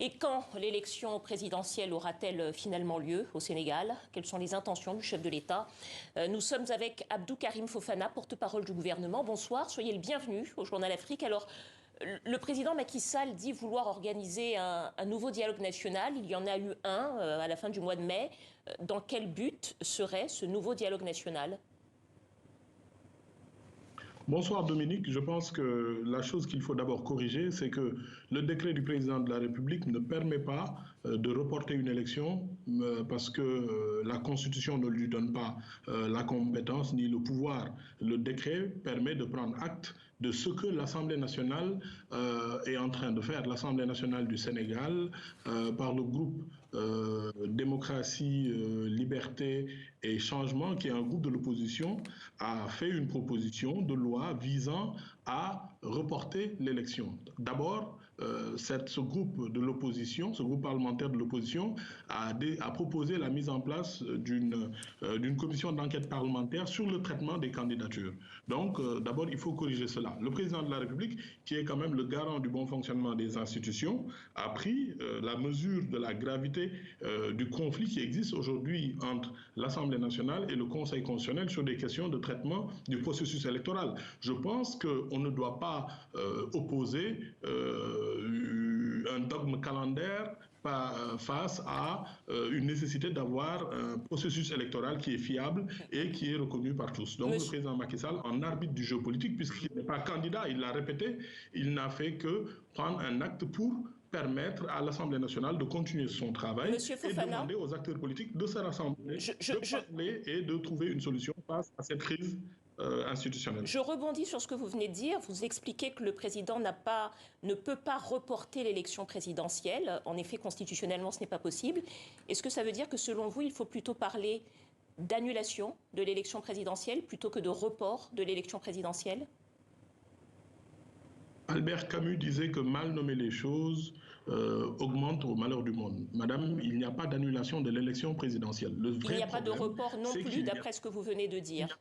Et quand l'élection présidentielle aura-t-elle finalement lieu au Sénégal? Quelles sont les intentions du chef de l'État? Nous sommes avec Abdou Karim Fofana, porte-parole du gouvernement. Bonsoir, soyez le bienvenu au Journal Afrique. Alors, le président Macky Sall dit vouloir organiser un nouveau dialogue national. Il y en a eu un à la fin du mois de mai. Dans quel but serait ce nouveau dialogue national? Bonsoir Dominique, je pense que la chose qu'il faut d'abord corriger, c'est que le décret du président de la République ne permet pas de reporter une élection parce que la Constitution ne lui donne pas la compétence ni le pouvoir. Le décret permet de prendre acte de ce que l'Assemblée nationale est en train de faire. L'Assemblée nationale du Sénégal, par le groupe Démocratie, Liberté et Changement, qui est un groupe de l'opposition, a fait une proposition de loi visant à reporter l'élection. D'abord, ce groupe de l'opposition, ce groupe parlementaire de l'opposition a proposé la mise en place d'une commission d'enquête parlementaire sur le traitement des candidatures. Donc, d'abord, il faut corriger cela. Le président de la République, qui est quand même le garant du bon fonctionnement des institutions, a pris la mesure de la gravité du conflit qui existe aujourd'hui entre l'Assemblée nationale et le Conseil constitutionnel sur des questions de traitement du processus électoral. Je pense qu'on ne doit pas opposer un dogme calendaire face à une nécessité d'avoir un processus électoral qui est fiable et qui est reconnu par tous. Donc le président Macky Sall, en arbitre du jeu politique, puisqu'il n'est pas candidat, il l'a répété, il n'a fait que prendre un acte pour permettre à l'Assemblée nationale de continuer son travail et demander aux acteurs politiques de se rassembler, de parler et de trouver une solution face à cette crise institutionnelle. Je rebondis sur ce que vous venez de dire. Vous expliquez que le président ne peut pas reporter l'élection présidentielle. En effet, constitutionnellement, ce n'est pas possible. Est-ce que ça veut dire que, selon vous, il faut plutôt parler d'annulation de l'élection présidentielle plutôt que de report de l'élection présidentielle ? Albert Camus disait que mal nommer les choses augmente au malheur du monde. Madame, il n'y a pas d'annulation de l'élection présidentielle. Il n'y a pas de report non plus, d'après ce que vous venez de dire.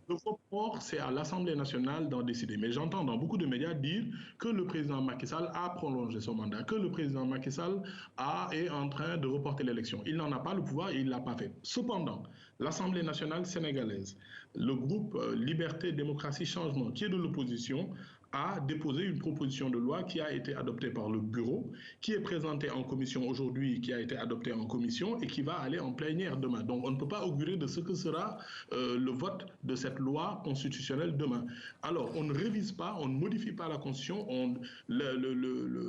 Le report, c'est à l'Assemblée nationale d'en décider. Mais j'entends dans beaucoup de médias dire que le président Macky Sall a prolongé son mandat, que le président Macky Sall est en train de reporter l'élection. Il n'en a pas le pouvoir et il ne l'a pas fait. Cependant, l'Assemblée nationale sénégalaise, le groupe Liberté, Démocratie, Changement, qui est de l'opposition, a déposé une proposition de loi qui a été adoptée par le bureau, qui est présentée en commission aujourd'hui, qui a été adoptée en commission et qui va aller en plénière demain. Donc on ne peut pas augurer de ce que sera le vote de cette loi constitutionnelle demain. Alors on ne révise pas, on ne modifie pas la Constitution, le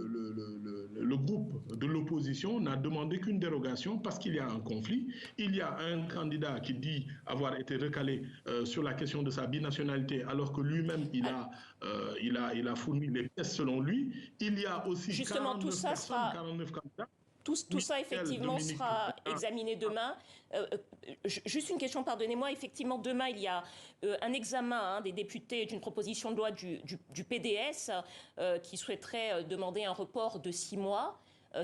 groupe de l'opposition n'a demandé qu'une dérogation parce qu'il y a un conflit. Il y a un candidat qui dit avoir été recalé sur la question de sa binationalité alors que lui-même il a fourni les pièces selon lui. Il y a aussi justement 49 tout ça personnes, sera... 49 candidats. Tout ça, effectivement, sera examiné demain. Juste une question, pardonnez-moi. Effectivement, demain, il y a un examen des députés d'une proposition de loi du PDS qui souhaiterait demander un report de 6 mois.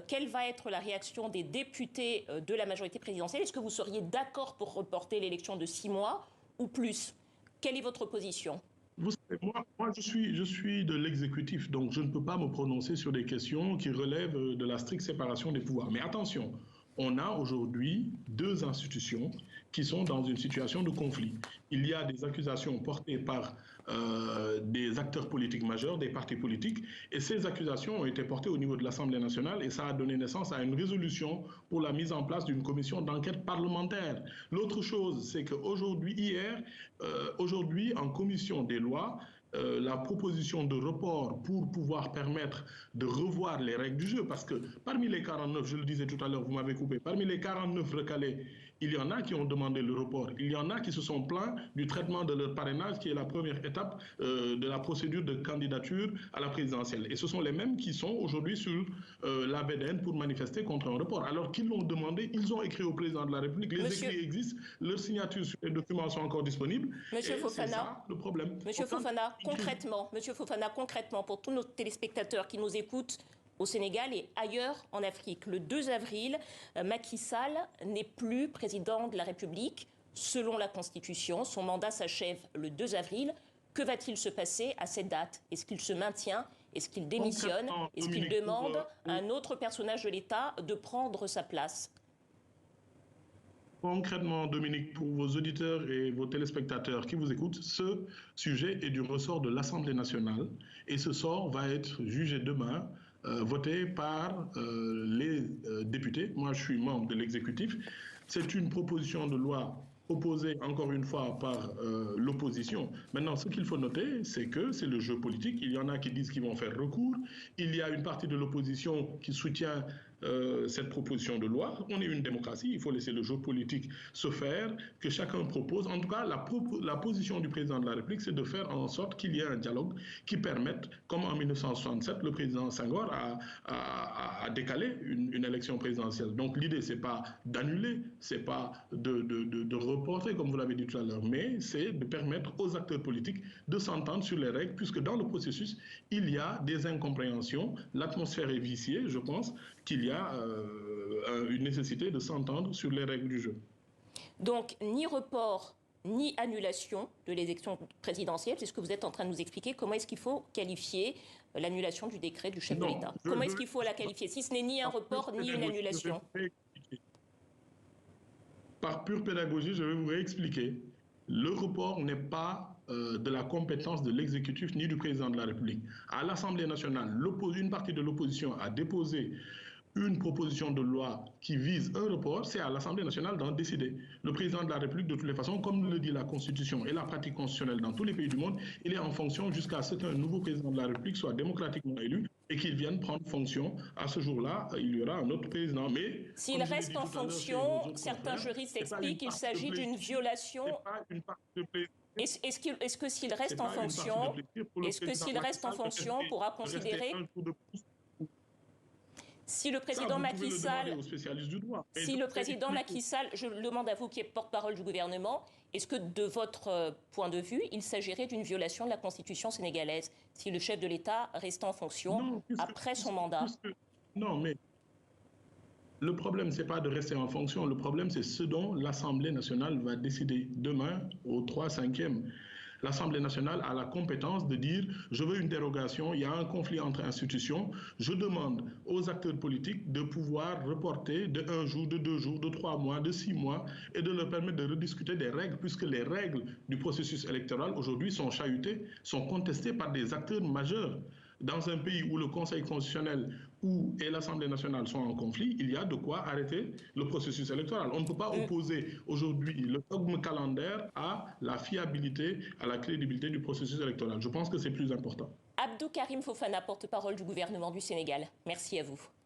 Quelle va être la réaction des députés de la majorité présidentielle? Est-ce que vous seriez d'accord pour reporter l'élection de 6 mois ou plus? Quelle est votre position? Vous savez, moi je suis de l'exécutif, donc je ne peux pas me prononcer sur des questions qui relèvent de la stricte séparation des pouvoirs. Mais attention, on a aujourd'hui 2 institutions qui sont dans une situation de conflit. Il y a des accusations portées par des acteurs politiques majeurs, des partis politiques, et ces accusations ont été portées au niveau de l'Assemblée nationale et ça a donné naissance à une résolution pour la mise en place d'une commission d'enquête parlementaire. L'autre chose, c'est qu'aujourd'hui, aujourd'hui, en commission des lois, la proposition de report pour pouvoir permettre de revoir les règles du jeu, parce que parmi les 49, je le disais tout à l'heure, vous m'avez coupé, parmi les 49 recalés, il y en a qui ont demandé le report, il y en a qui se sont plaints du traitement de leur parrainage, qui est la première étape de la procédure de candidature à la présidentielle. Et ce sont les mêmes qui sont aujourd'hui sur la VDN pour manifester contre un report. Alors qu'ils l'ont demandé, ils ont écrit au président de la République, les écrits existent, leurs signatures sur les documents sont encore disponibles. Monsieur Fofana, c'est ça le problème. Monsieur Fofana, concrètement, pour tous nos téléspectateurs qui nous écoutent au Sénégal et ailleurs en Afrique, le 2 avril, Macky Sall n'est plus président de la République. Selon la Constitution, son mandat s'achève le 2 avril. Que va-t-il se passer à cette date? Est-ce qu'il se maintient? Est-ce qu'il démissionne? Est-ce qu'il demande à un autre personnage de l'État de prendre sa place? Concrètement, Dominique, pour vos auditeurs et vos téléspectateurs qui vous écoutent, ce sujet est du ressort de l'Assemblée nationale et ce sort va être jugé demain, voté par les députés. Moi, je suis membre de l'exécutif. C'est une proposition de loi proposée encore une fois par l'opposition. Maintenant, ce qu'il faut noter, c'est que c'est le jeu politique. Il y en a qui disent qu'ils vont faire recours. Il y a une partie de l'opposition qui soutient cette proposition de loi. On est une démocratie, il faut laisser le jeu politique se faire, que chacun propose. En tout cas, la position du président de la République, c'est de faire en sorte qu'il y ait un dialogue qui permette, comme en 1967, le président Senghor a décalé une élection présidentielle. Donc l'idée, c'est pas d'annuler, c'est pas de reporter, comme vous l'avez dit tout à l'heure, mais c'est de permettre aux acteurs politiques de s'entendre sur les règles, puisque dans le processus, il y a des incompréhensions, l'atmosphère est viciée, je pense qu'il y a une nécessité de s'entendre sur les règles du jeu. Donc, ni report, ni annulation de l'élection présidentielle, c'est ce que vous êtes en train de nous expliquer. Comment est-ce qu'il faut qualifier l'annulation du décret du chef de l'État? Comment est-ce qu'il faut la qualifier, si ce n'est ni un report, ni une annulation? Par pure pédagogie, je vais vous réexpliquer. Le report n'est pas de la compétence de l'exécutif ni du président de la République. À l'Assemblée nationale, une partie de l'opposition a déposé une proposition de loi qui vise un report, c'est à l'Assemblée nationale d'en décider. Le président de la République, de toutes les façons, comme le dit la Constitution et la pratique constitutionnelle dans tous les pays du monde, il est en fonction jusqu'à ce qu'un nouveau président de la République soit démocratiquement élu et qu'il vienne prendre fonction. À ce jour-là, il y aura un autre président. Mais s'il reste en fonction, certains juristes expliquent qu'il s'agit d'une violation. Est-ce que s'il reste en fonction, pourra considérer... Si le président Macky Sall, je le demande à vous qui êtes porte-parole du gouvernement, est-ce que de votre point de vue, il s'agirait d'une violation de la Constitution sénégalaise si le chef de l'État restait en fonction après son mandat? Non, mais le problème, ce n'est pas de rester en fonction. Le problème, c'est ce dont l'Assemblée nationale va décider demain au 3/5e. L'Assemblée nationale a la compétence de dire « je veux une dérogation, il y a un conflit entre institutions, je demande aux acteurs politiques de pouvoir reporter de 1 jour, de 2 jours, de 3 mois, de 6 mois et de leur permettre de rediscuter des règles puisque les règles du processus électoral aujourd'hui sont chahutées, sont contestées par des acteurs majeurs. » Dans un pays où le Conseil constitutionnel et l'Assemblée nationale sont en conflit, il y a de quoi arrêter le processus électoral. On ne peut pas opposer aujourd'hui le dogme calendaire à la fiabilité, à la crédibilité du processus électoral. Je pense que c'est plus important. Abdou Karim Fofana, porte-parole du gouvernement du Sénégal. Merci à vous.